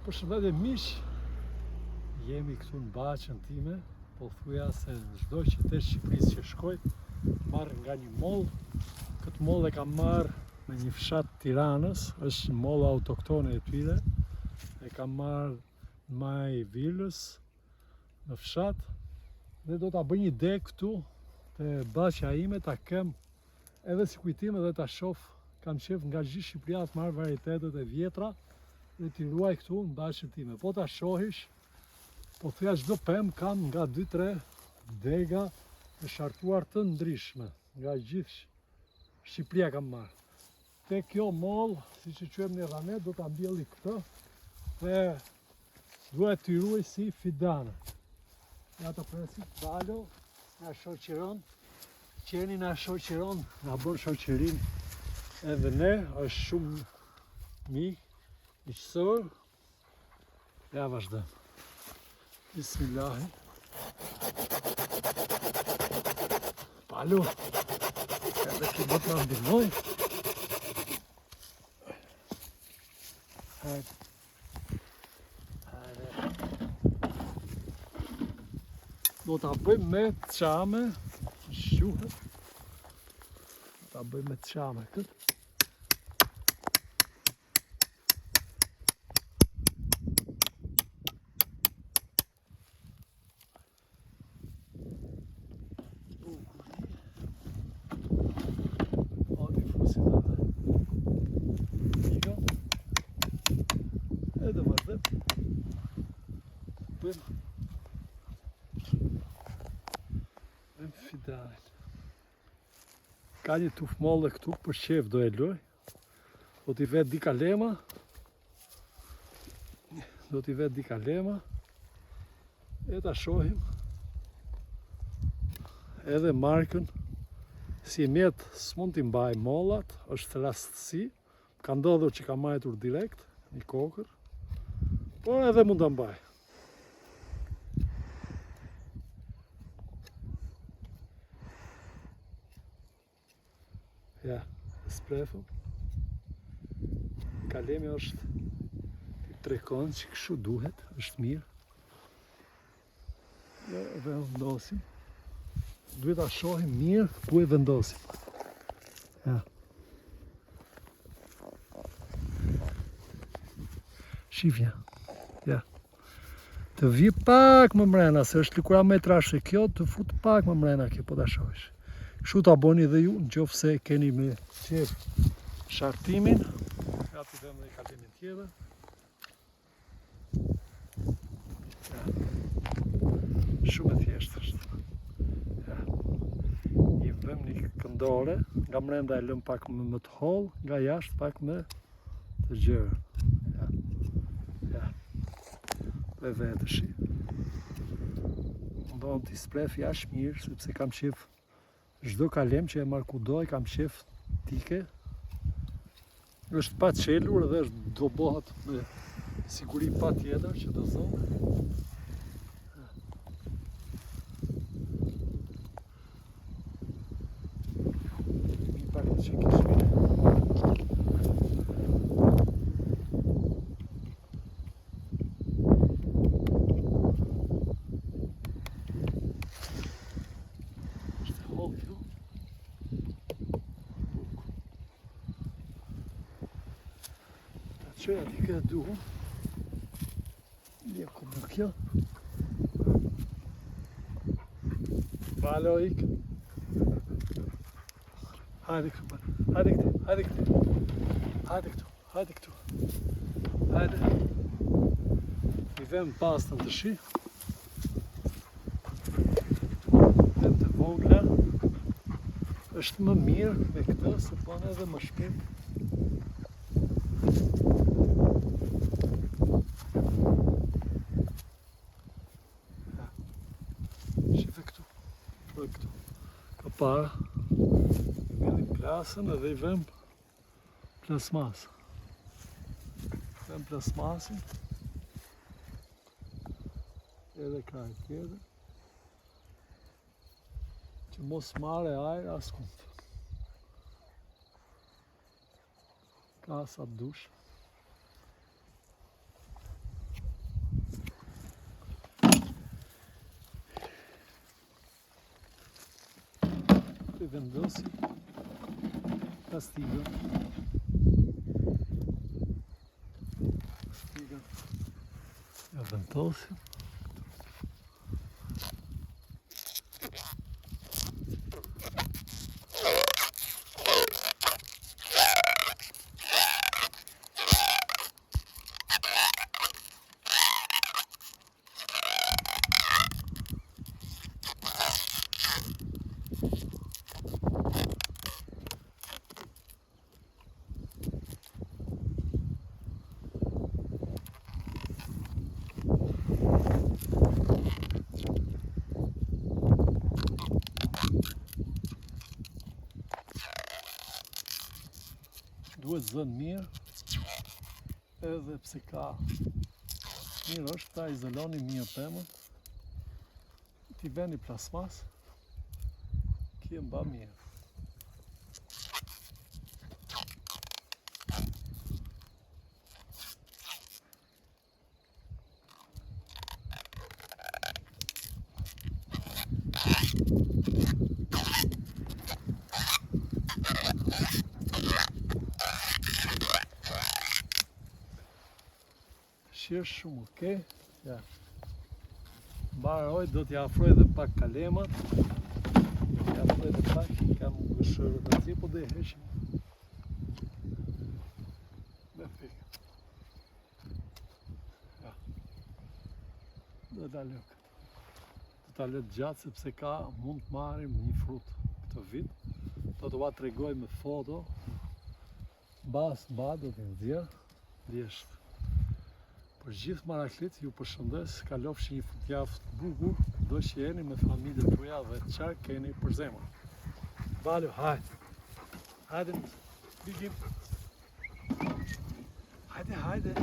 Përshëndetje miq, jemi këtu në Baqën time, po thuja se në çdo qytet Shqipërisë që shkoj, marr nga një moll. Këtë moll e kam marrë në një fshat Tiranës, është një moll autoktone e tyre. E kam marrë në Maj Vilës, në fshat, dhe do ta bëj një deg këtu te Baqja ime, ta kem edhe si kujtim edhe ta shoh. Kam qef nga gjithë Shqipëria të marrë varietetet e vjetra dhe t'i ruaj këtu në Baqën time. Po ta shohish, po thuja çdo pemë kam nga 2-3 dega të shartuar të ndryshme, nga gjithë Shqipëria kam marrë. Te kjo moll, siç e quajmë ne ranet, do ta mbjelli këtë dhe duhet t'i ruaj si fidane. Ja të presit Dalo, na shoqëron, qeni na shoqëron, na bën shoqërin edhe ne, është shumë miqësor. Ja vazhdojmë. Bismillahi. Palu, edhe ki do të ndihmoj. Hajde. Do ta bëjmë me çame, shuhet. Do ta bëjmë me çame këtë. Edhe vazhdojmë. Bëjmë fidanet. Ka një tuf molle këtu, për qef do e loj. Do t'i vet dika lema. E ta shohim edhe markën. Si mjet s'mund t'i mbaj mollat, është rastësi. Ka ndodhur që ka majtur direkt, një kokër. Po edhe mund ta mbaj. Ja, sprefëm. Kalemi është t'i trekon që kështu duhet, është mirë. Ja, e vendosim. Duhet ta shohim mirë ku e vendosim. Ja. Shifja. Ja. Të vi pak më mrena, se është lëkura me trashë kjo, të fut pak më mrena kjo, po ta shohish. Kështu ta boni dhe ju, nëse keni me qef shartimin. Ja t'i vëmë dhe kalimin tjetër. Ja. Shumë e thjeshtë është. Ja. I vëmë një këndore, nga mrenda e lëm pak më të hollë, nga jashtë pak më të gjerë. Ja. Ja. Dhe vetëshi. Ndonë t'i spref jashtë mirë, sepse kam qef çdo kalem që e marr kudo e kam qef tike. Është pa çelur dhe do bëhet me siguri patjetër që do thonë. Mi pak të çekish mirë. Që ati këtë duhu, lijeku më kjo. Palo ikë. Hajde këtu, hajde këtu. Hajde. I vem pastën të shi. Vem të vogla. Është më mirë me këtë, se bën edhe më shpejt. Para, mbjellim plasën edhe i vëm plasmasë. Vëm plasmasën. Edhe kraj tjetër. Që mos marrë ajër askund. Ka sa dush. vendosi pastigën. Ja vendosim. Duhet zënë mirë, edhe pse ka mirë është ta izoloni mirë pemën, ti veni plasmas, kje mba mirë. Shirë shumë okay. Ja. Mbaroj, do t'ja afroj edhe pak kalemat. T'ja afroj edhe pak, kam gëshërë dhe tje, po dhe i heqim. Dhe fikë. Ja. Do t'a lëk. Do t'a lëk gjatë, sepse ka mund të marim një frut këtë vit. Do t'ua tregoj me foto. Do t'u nxjerr. Thjesht. Për gjithë maraklit, ju përshëndes, kalofshi një fundjavë të bukur, do që jeni me familjen tuaja dhe çfarë keni për zemër. Balu, hajde. Hajde, bigim. Hajde.